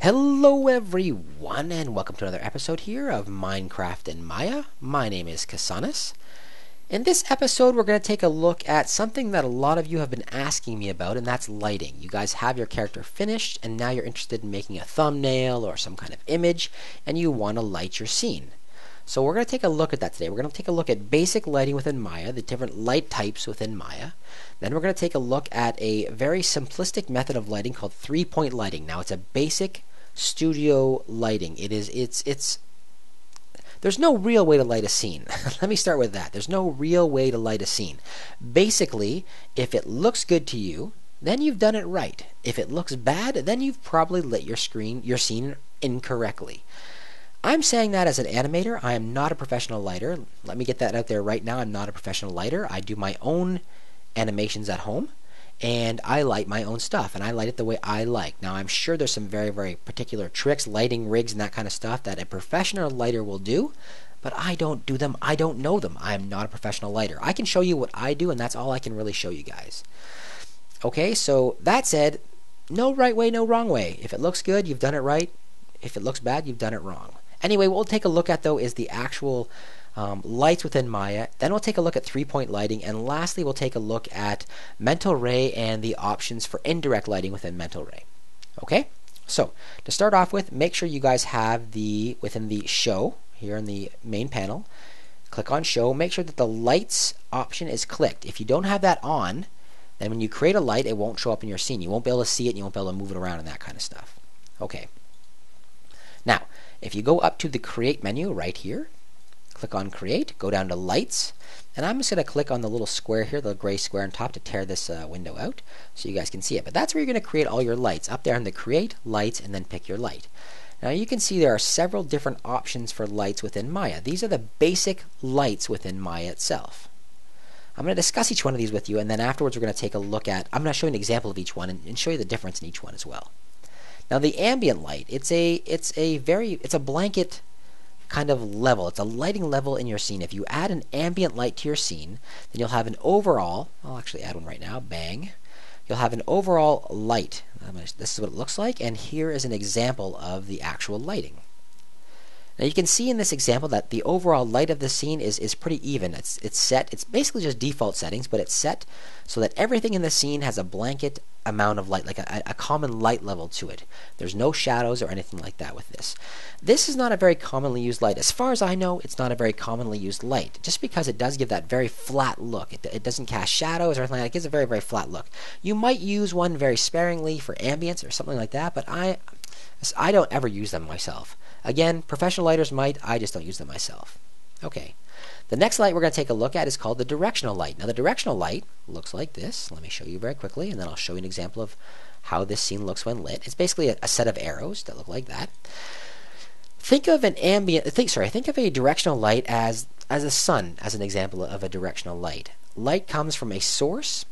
Hello everyone and welcome to another episode here of Minecraft in Maya. My name is Kasanas. In this episode we're going to take a look at something that a lot of you have been asking me about, and that's lighting. You guys have your character finished and now you're interested in making a thumbnail or some kind of image and you want to light your scene. So we're going to take a look at that today. We're going to take a look at basic lighting within Maya, the different light types within Maya. Then we're going to take a look at a very simplistic method of lighting called three-point lighting. Now it's a basic studio lighting. There's no real way to light a scene. Let me start with that. There's no real way to light a scene. Basically, if it looks good to you, then you've done it right. If it looks bad, then you've probably lit your scene incorrectly. I'm saying that as an animator. I am not a professional lighter. Let me get that out there right now. I'm not a professional lighter. I do my own animations at home, and I light my own stuff, and I light it the way I like. Now, I'm sure there's some very, very particular tricks, lighting rigs, and that kind of stuff that a professional lighter will do, but I don't do them. I don't know them. I am not a professional lighter. I can show you what I do, and that's all I can really show you guys. Okay, so that said, no right way, no wrong way. If it looks good, you've done it right. If it looks bad, you've done it wrong. Anyway, what we'll take a look at, though, is the actual lights within Maya. Then we'll take a look at three-point lighting. And lastly, we'll take a look at Mental Ray and the options for indirect lighting within Mental Ray. Okay? So, to start off with, make sure you guys have within the show, here in the main panel, click on show. Make sure that the lights option is clicked. If you don't have that on, then when you create a light, it won't show up in your scene. You won't be able to see it, and you won't be able to move it around and that kind of stuff. Okay. Now, if you go up to the Create menu right here, click on Create, go down to Lights, and I'm just going to click on the little square here, the gray square on top, to tear this window out so you guys can see it. But that's where you're going to create all your lights, up there in the Create, Lights, and then pick your light. Now you can see there are several different options for lights within Maya. These are the basic lights within Maya itself. I'm going to discuss each one of these with you, and then afterwards we're going to take a look at, I'm going to show you an example of each one and show you the difference in each one as well. Now the ambient light, it's a blanket kind of level. It's a lighting level in your scene. If you add an ambient light to your scene, then you'll have an overall, I'll actually add one right now, bang. You'll have an overall light. This is what it looks like, and here is an example of the actual lighting. Now you can see in this example that the overall light of the scene is pretty even. It's set, it's basically just default settings, but it's set so that everything in the scene has a blanket amount of light, like a common light level to it. There's no shadows or anything like that with this. This is not a very commonly used light. As far as I know, it's not a very commonly used light, just because it does give that very flat look. It doesn't cast shadows or anything like that. It gives a very, very flat look. You might use one very sparingly for ambience or something like that, but I don't ever use them myself. Again, professional lighters might, I just don't use them myself. Okay. The next light we're going to take a look at is called the directional light. Now the directional light looks like this. Let me show you very quickly, and then I'll show you an example of how this scene looks when lit. It's basically a set of arrows that look like that. Think of an think of a directional light as a sun, as an example of a directional light. Light comes from a source.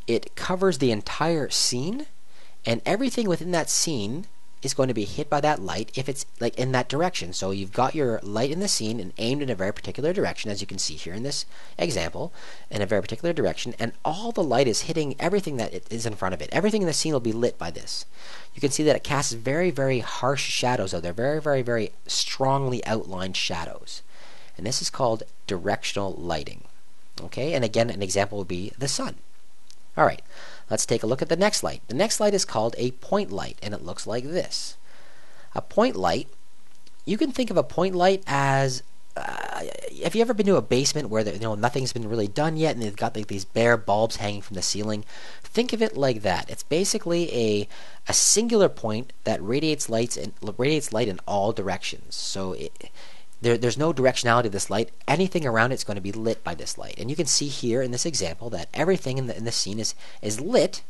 It covers the entire scene, and everything within that scene is going to be hit by that light if it's like in that direction. So you've got your light in the scene and aimed in a very particular direction, as you can see here in this example, in a very particular direction, and all the light is hitting everything that is in front of it. Everything in the scene will be lit by this. You can see that it casts very, very harsh shadows out there, very, very, very strongly outlined shadows. And this is called directional lighting. Okay, and again, an example would be the sun. Alright, let's take a look at the next light. The next light is called a point light, and it looks like this. A point light, you can think of a point light as, have you ever been to a basement where nothing's been really done yet, and they've got like these bare bulbs hanging from the ceiling? Think of it like that. It's basically a singular point that radiates light in all directions. So there's no directionality of this light. Anything around it's going to be lit by this light. And you can see here in this example that everything in the scene is lit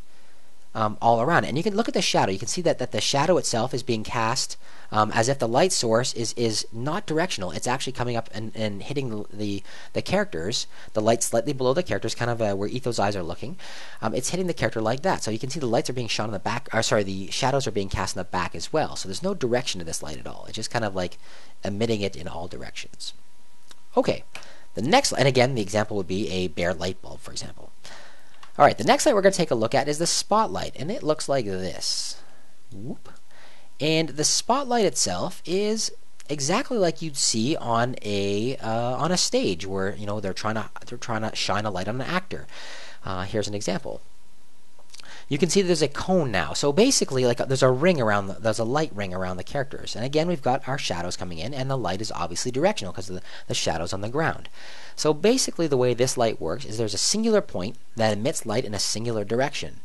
all around it. And you can look at the shadow. You can see that the shadow itself is being cast as if the light source is not directional. It's actually coming up and hitting the characters, the light slightly below the characters, kind of where Etho's eyes are looking. It's hitting the character like that. So you can see the lights are being shone in the back, the shadows are being cast in the back as well. So there's no direction to this light at all. It's just kind of like emitting it in all directions. Okay, the next, and again, the example would be a bare light bulb, for example. Alright, the next light we're going to take a look at is the spotlight, and it looks like this. Whoop. And the spotlight itself is exactly like you'd see on a stage where they're trying to shine a light on an actor. Here's an example. You can see there's a cone now. So basically, like there's a light ring around the characters. And again, we've got our shadows coming in, and the light is obviously directional because of the shadows on the ground. So basically, the way this light works is there's a singular point that emits light in a singular direction,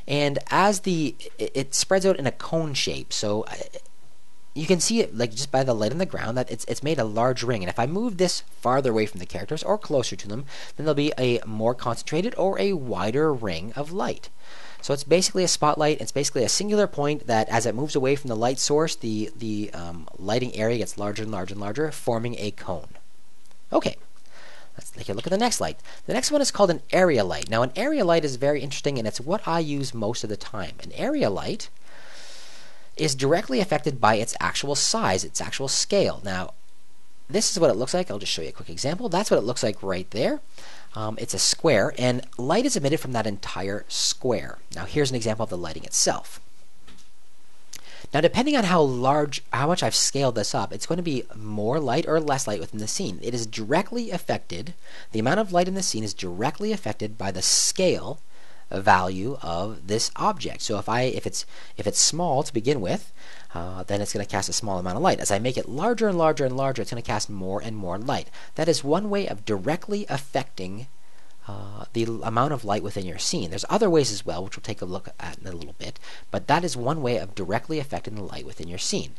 and as it spreads out in a cone shape. So you can see it like just by the light on the ground that it's made a large ring. And if I move this farther away from the characters or closer to them, then there'll be a more concentrated or a wider ring of light. So it's basically a spotlight. It's basically a singular point that, as it moves away from the light source, the lighting area gets larger and larger and larger, forming a cone. Okay, let's take a look at the next light. The next one is called an area light. Now, an area light is very interesting, and it's what I use most of the time. An area light is directly affected by its actual size, its actual scale. Now, this is what it looks like. I'll just show you a quick example. That's what it looks like right there. It's a square, and light is emitted from that entire square. Now here's an example of the lighting itself. Now depending on how much I've scaled this up, it's going to be more light or less light within the scene. It is directly affected, the amount of light in the scene is directly affected by the scale value of this object. So if it's small to begin with, then it's going to cast a small amount of light. As I make it larger and larger and larger, it's going to cast more and more light. That is one way of directly affecting the amount of light within your scene. There's other ways as well, which we'll take a look at in a little bit, but that is one way of directly affecting the light within your scene.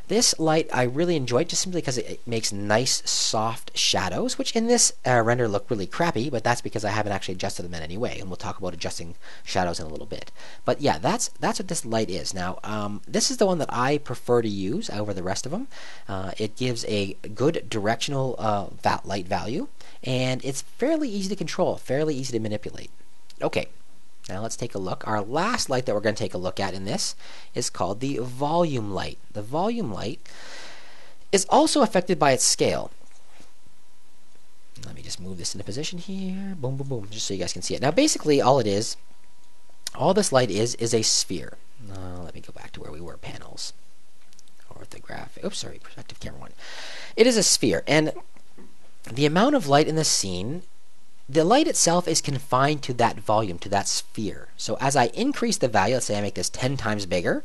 This light I really enjoyed just simply because it makes nice soft shadows, which in this render look really crappy, but that's because I haven't actually adjusted them in any way, and we'll talk about adjusting shadows in a little bit. But yeah, that's what this light is. Now, this is the one that I prefer to use over the rest of them. It gives a good directional light value, and it's fairly easy to control, fairly easy to manipulate. Okay. Now let's take a look. Our last light that we're going to take a look at in this is called the volume light. The volume light is also affected by its scale. Let me just move this into position here. Boom, boom, boom, just so you guys can see it. Now basically all this light is a sphere. Let me go back to where we were, panels. Orthographic, oops, sorry, perspective camera 1. It is a sphere, and the amount of light in the scene, the light itself is confined to that volume, to that sphere. So as I increase the value, let's say I make this 10 times bigger,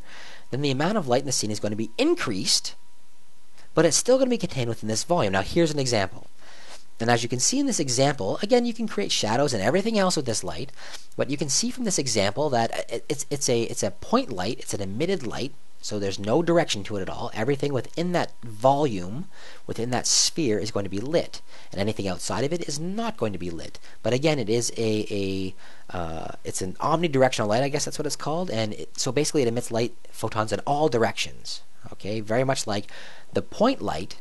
then the amount of light in the scene is going to be increased, but it's still going to be contained within this volume. Now here's an example. And as you can see in this example, again, you can create shadows and everything else with this light, but you can see from this example that it's a point light, it's an emitted light, so there's no direction to it at all. Everything within that volume, within that sphere, is going to be lit, and anything outside of it is not going to be lit. But again, it is it's an omnidirectional light, I guess that's what it's called, and so basically it emits light photons in all directions. Okay, very much like the point light.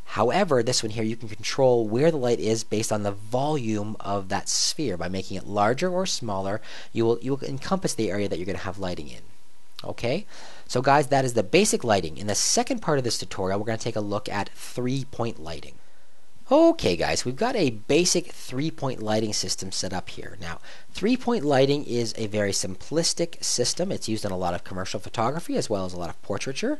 However, this one here, you can control where the light is based on the volume of that sphere. By making it larger or smaller, you will encompass the area that you're going to have lighting in. Okay, so guys, that is the basic lighting. In the second part of this tutorial, we're going to take a look at 3-point lighting. Okay guys, we've got a basic 3-point lighting system set up here. Now, 3-point lighting is a very simplistic system. It's used in a lot of commercial photography as well as a lot of portraiture.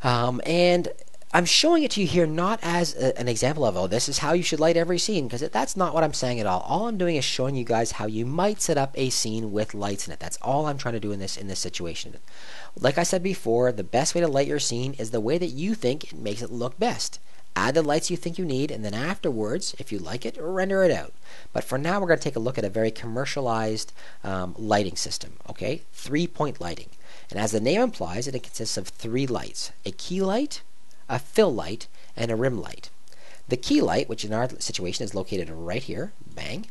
And I'm showing it to you here not as an example of, oh, this is how you should light every scene, because that's not what I'm saying at all. All I'm doing is showing you guys how you might set up a scene with lights in it. That's all I'm trying to do in this situation. Like I said before, the best way to light your scene is the way that you think it makes it look best. Add the lights you think you need, and then afterwards, if you like it, render it out. But for now, we're going to take a look at a very commercialized lighting system. Okay, 3-point lighting. And as the name implies, it consists of 3 lights: a key light, a fill light, and a rim light. The key light, which in our situation is located right here, bang,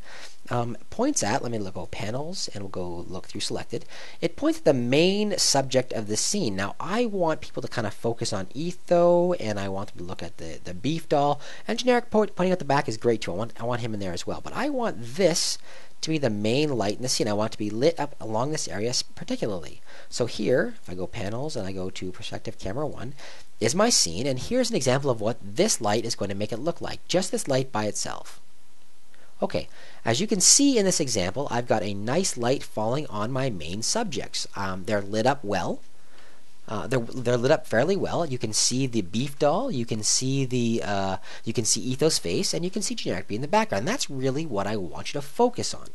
points at, let me look at panels, and we'll go look through selected. It points at the main subject of the scene. Now, I want people to kind of focus on Etho, and I want them to look at the beef doll, and generic pointing at the back is great too. I want him in there as well. But I want this to be the main light in the scene. I want it to be lit up along this area particularly. So here, if I go panels and I go to perspective camera 1, is my scene, and here's an example of what this light is going to make it look like. Just this light by itself. Okay, as you can see in this example, I've got a nice light falling on my main subjects. They're lit up well. they're lit up fairly well. You can see the beef doll, you can see Ethos face, and you can see Generic Bee in the background. That's really what I want you to focus on.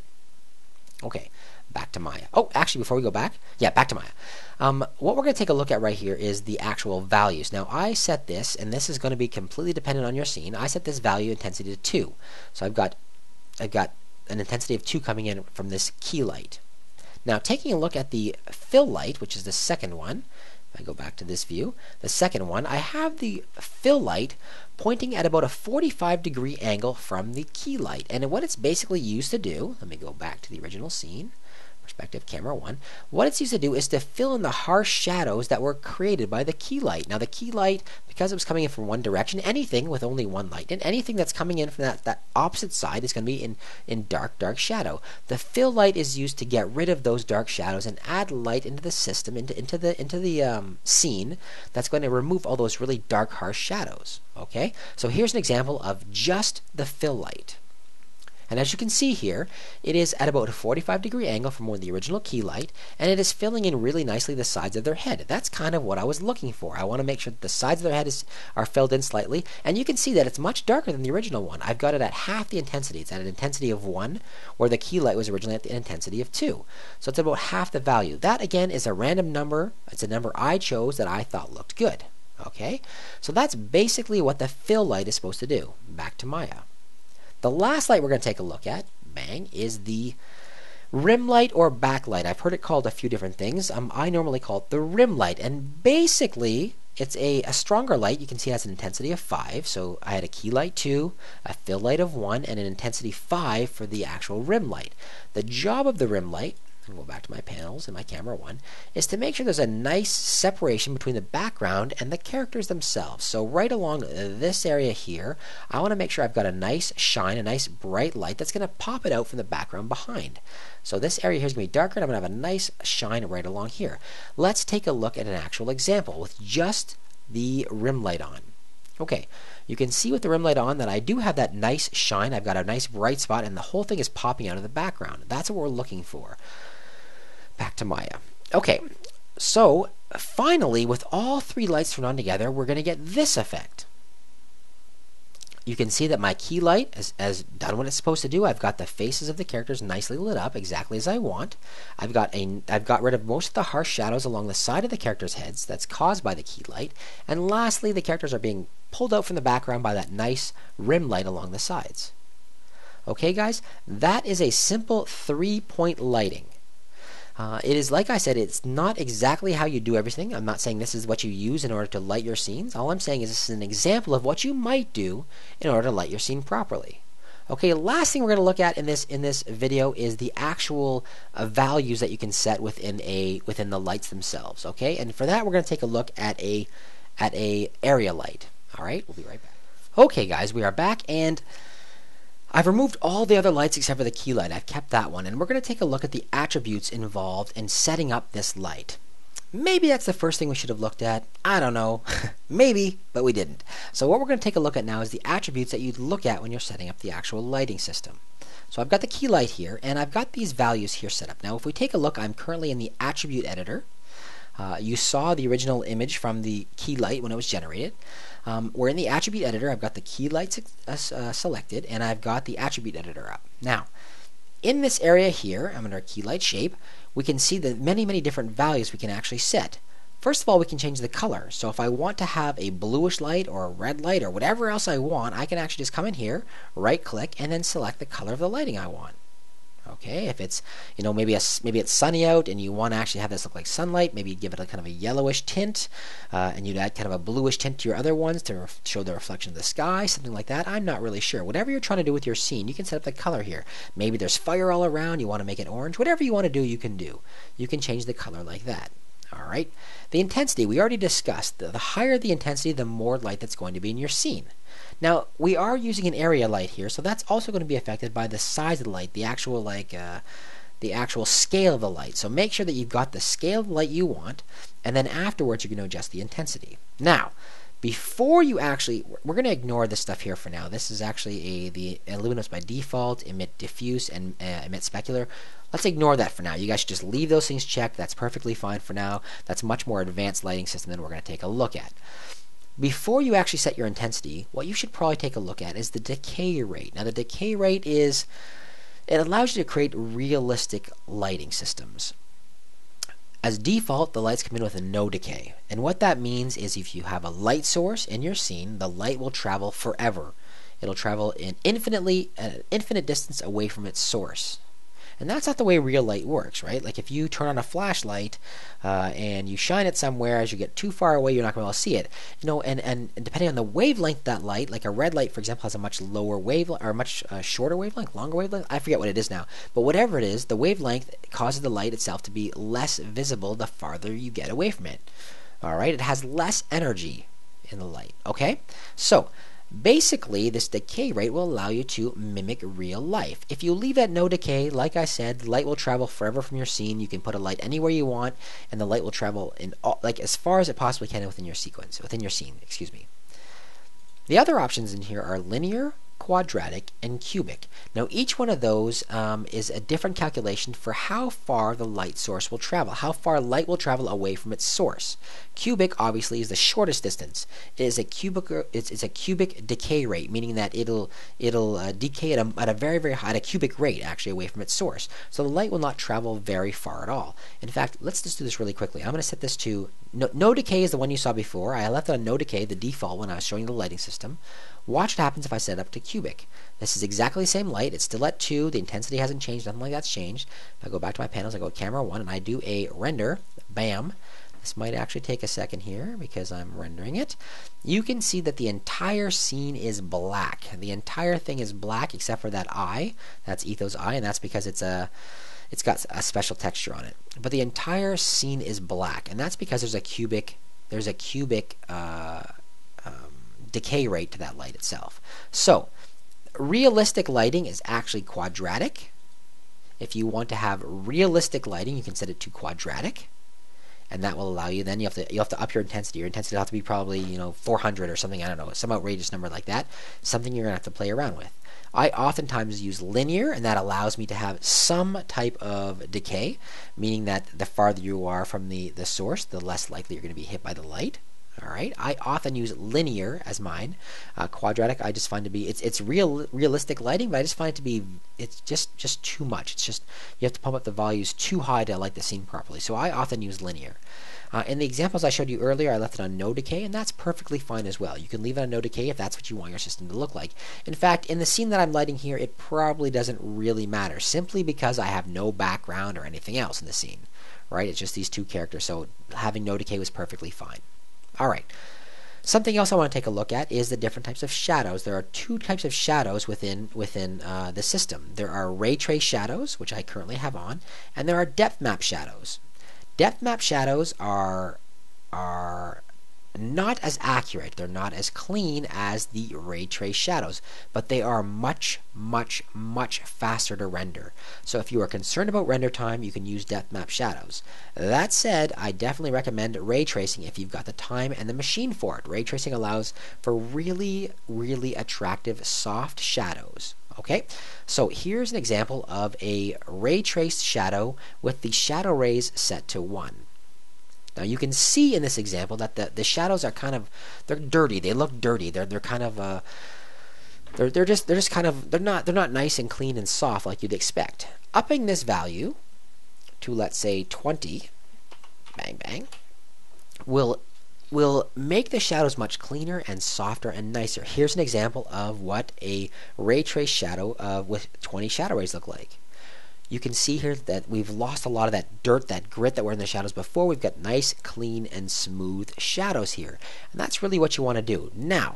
Okay, back to Maya. Oh, actually, before we go back, back to Maya. What we're going to take a look at right here is the actual values. Now, I set this, and this is going to be completely dependent on your scene. I set this value intensity to 2. So I've got an intensity of 2 coming in from this key light. Now, taking a look at the fill light, which is the second one, if I go back to this view, the second one, I have the fill light pointing at about a 45-degree angle from the key light. And what it's basically used to do, let me go back to the original scene, perspective camera 1, what it's used to do is to fill in the harsh shadows that were created by the key light. Now the key light, because it was coming in from one direction, anything with only one light, and anything that's coming in from that opposite side is going to be in dark shadow. The fill light is used to get rid of those dark shadows and add light into the system, into the scene that's going to remove all those really dark, harsh shadows. Okay, so here's an example of just the fill light. And as you can see here, it is at about a 45-degree angle from the original key light, and it is filling in really nicely the sides of their head. That's kind of what I was looking for. I want to make sure that the sides of their head are filled in slightly, and you can see that it's much darker than the original one. I've got it at half the intensity. It's at an intensity of 1, where the key light was originally at the intensity of 2. So it's about half the value. That, again, is a random number. It's a number I chose that I thought looked good. Okay? So that's basically what the fill light is supposed to do. Back to Maya. The last light we're going to take a look at, bang, is the rim light or backlight. I've heard it called a few different things. I normally call it the rim light, and basically it's a stronger light. You can see it has an intensity of 5, so I had a key light 2, a fill light of 1, and an intensity 5 for the actual rim light. The job of the rim light, I'll go back to my panels in my camera 1, is to make sure there's a nice separation between the background and the characters themselves. So right along this area here, I want to make sure I've got a nice shine, a nice bright light that's going to pop it out from the background behind. So this area here is going to be darker, and I'm going to have a nice shine right along here. Let's take a look at an actual example with just the rim light on. Okay, you can see with the rim light on that I do have that nice shine. I've got a nice bright spot, and the whole thing is popping out of the background. That's what we're looking for. Back to Maya. Okay, so finally, with all 3 lights turned on together, we're going to get this effect. You can see that my key light has done what it's supposed to do. I've got the faces of the characters nicely lit up exactly as I want. I've got rid of most of the harsh shadows along the side of the characters' heads that's caused by the key light. And lastly, the characters are being pulled out from the background by that nice rim light along the sides. Okay, guys, that is a simple 3-point lighting. It is, like I said, it's not exactly how you do everything. I'm not saying this is what you use in order to light your scenes. All I'm saying is this is an example of what you might do in order to light your scene properly. Okay, last thing we're going to look at in this video is the actual values that you can set within the lights themselves. Okay, and for that we're going to take a look at a area light. All right, we'll be right back. Okay, guys, we are back, and I've removed all the other lights except for the key light. I've kept that one, and we're going to take a look at the attributes involved in setting up this light. Maybe that's the first thing we should have looked at. I don't know. Maybe, but we didn't. So what we're going to take a look at now is the attributes that you'd look at when you're setting up the actual lighting system. So I've got the key light here, and I've got these values here set up. Now if we take a look, I'm currently in the attribute editor. You saw the original image from the key light when it was generated. We're in the attribute editor. I've got the key light selected, and I've got the attribute editor up. Now, in this area here, I'm under key light shape, we can see the many different values we can actually set. First of all, we can change the color. So if I want to have a bluish light or a red light or whatever else I want, I can actually just come in here, right click, and then select the color of the lighting I want. Okay, if it's, maybe it's sunny out and you want to actually have this look like sunlight, maybe give it a kind of a yellowish tint, and you'd add kind of a bluish tint to your other ones to show the reflection of the sky, something like that. I'm not really sure. Whatever you're trying to do with your scene, you can set up the color here. Maybe there's fire all around, you want to make it orange. Whatever you want to do, you can do. You can change the color like that. All right. The intensity, we already discussed. The higher the intensity, the more light that's going to be in your scene. Now, we are using an area light here, so that's also going to be affected by the size of the light, the actual scale of the light. So make sure that you've got the scale of the light you want, and then afterwards you're going to adjust the intensity. Now, Before you actually, we're going to ignore this stuff here for now. This is actually the Illuminos by default, emit diffuse, and emit specular. Let's ignore that for now. You guys should just leave those things checked. That's perfectly fine for now. That's a much more advanced lighting system than we're going to take a look at. Before you actually set your intensity, what you should probably take a look at is the decay rate. Now the decay rate is, it allows you to create realistic lighting systems. As default, the lights come in with a no decay. And what that means is if you have a light source in your scene, the light will travel forever. It'll travel an infinite distance away from its source. And that's not the way real light works, right? Like if you turn on a flashlight and you shine it somewhere, as you get too far away, you're not going to be able to see it. You know, and depending on the wavelength of that light, like a red light, for example, has a much lower wavelength, or much shorter wavelength, longer wavelength. I forget what it is now. But whatever it is, the wavelength causes the light itself to be less visible the farther you get away from it. All right, it has less energy in the light. Okay, so basically, this decay rate will allow you to mimic real life. If you leave at no decay, like I said, light will travel forever from your scene. You can put a light anywhere you want, and the light will travel in like as far as it possibly can within your sequence, within your scene. Excuse me. The other options in here are linear, quadratic, and cubic. Now each one of those is a different calculation for how far the light source will travel, how far light will travel away from its source. Cubic obviously is the shortest distance. It is a cubic decay rate, meaning that it'll decay at a very high, at a cubic rate actually away from its source. So the light will not travel very far at all. In fact, let's just do this really quickly. I'm going to set this to no decay is the one you saw before. I left it on no decay, the default when I was showing you the lighting system. Watch what happens if I set it up to cubic. This is exactly the same light. It's still at 2. The intensity hasn't changed. Nothing like that's changed. If I go back to my panels, I go camera 1, and I do a render. Bam. This might actually take a second here because I'm rendering it. You can see that the entire scene is black. The entire thing is black except for that eye. That's Etho's eye, and that's because it's got a special texture on it. But the entire scene is black, and that's because there's a cubic decay rate to that light itself. So realistic lighting is actually quadratic. If you want to have realistic lighting, you can set it to quadratic, and that will allow you. Then you have to up your intensity. Your intensity will have to be probably 400 or something. I don't know, some outrageous number like that. Something you're gonna have to play around with. I oftentimes use linear, and that allows me to have some type of decay, meaning that the farther you are from the source, the less likely you're going to be hit by the light. All right, I often use linear as mine. Quadratic, I just find to be it's realistic lighting, but I just find it to be it's just too much. It's just you have to pump up the values too high to light the scene properly. So I often use linear. In the examples I showed you earlier, I left it on no decay, and that's perfectly fine as well. You can leave it on no decay if that's what you want your system to look like. In fact, in the scene that I'm lighting here, it probably doesn't really matter, simply because I have no background or anything else in the scene. Right? It's just these two characters, so having no decay was perfectly fine. All right. Something else I want to take a look at is the different types of shadows. There are two types of shadows within the system. There are ray trace shadows, which I currently have on, and there are depth map shadows. Depth map shadows are not as accurate. They're not as clean as the ray trace shadows, but they are much faster to render. So if you are concerned about render time, you can use depth map shadows. That said, I definitely recommend ray tracing if you've got the time and the machine for it. Ray tracing allows for really attractive soft shadows. Okay, so here's an example of a ray traced shadow with the shadow rays set to 1. Now you can see in this example that the shadows are they're dirty. They look dirty. They're not nice and clean and soft like you'd expect. Upping this value to, let's say, 20, bang bang, will make the shadows much cleaner and softer and nicer. Here's an example of what a ray trace shadow with 20 shadow rays look like. You can see here that we've lost a lot of that dirt, that grit that were in the shadows before. We've got nice, clean, and smooth shadows here. And that's really what you want to do. Now,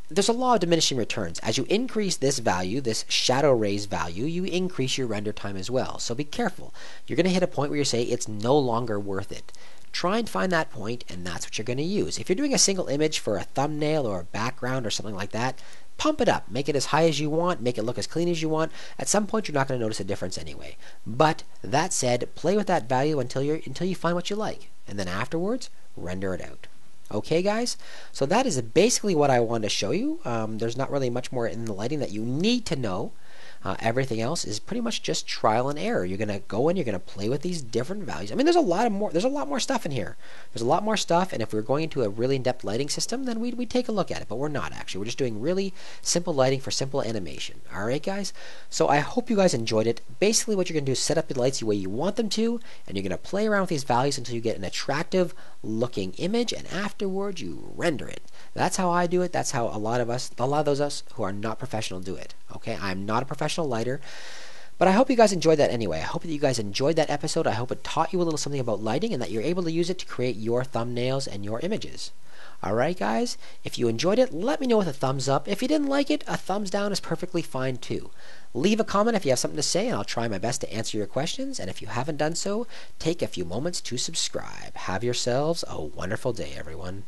there's a law of diminishing returns. As you increase this value, this shadow rays value, you increase your render time as well. So be careful. You're going to hit a point where you say it's no longer worth it. Try and find that point, and that's what you're going to use. If you're doing a single image for a thumbnail or a background or something like that, pump it up. Make it as high as you want. Make it look as clean as you want. At some point, you're not going to notice a difference anyway. But that said, play with that value until you find what you like, and then afterwards, render it out. Okay, guys? So that is basically what I wanted to show you. There's not really much more in the lighting that you need to know. Everything else is pretty much just trial and error. You're gonna go in, you're gonna play with these different values. I mean, there's a lot more stuff in here. There's a lot more stuff, and if we were going into a really in-depth lighting system, then we'd take a look at it. But we're not actually. We're just doing really simple lighting for simple animation. All right, guys. So I hope you guys enjoyed it. Basically, what you're gonna do is set up the lights the way you want them to, and you're gonna play around with these values until you get an attractive looking image, and afterwards you render it. That's how I do it. That's how a lot of us who are not professional do it. Okay, I'm not a professional lighter, but I hope you guys enjoyed that anyway. I hope that you guys enjoyed that episode. I hope it taught you a little something about lighting and that you're able to use it to create your thumbnails and your images. Alright guys, if you enjoyed it, let me know with a thumbs up. If you didn't like it, a thumbs down is perfectly fine too. Leave a comment if you have something to say and I'll try my best to answer your questions. And if you haven't done so, take a few moments to subscribe. Have yourselves a wonderful day, everyone.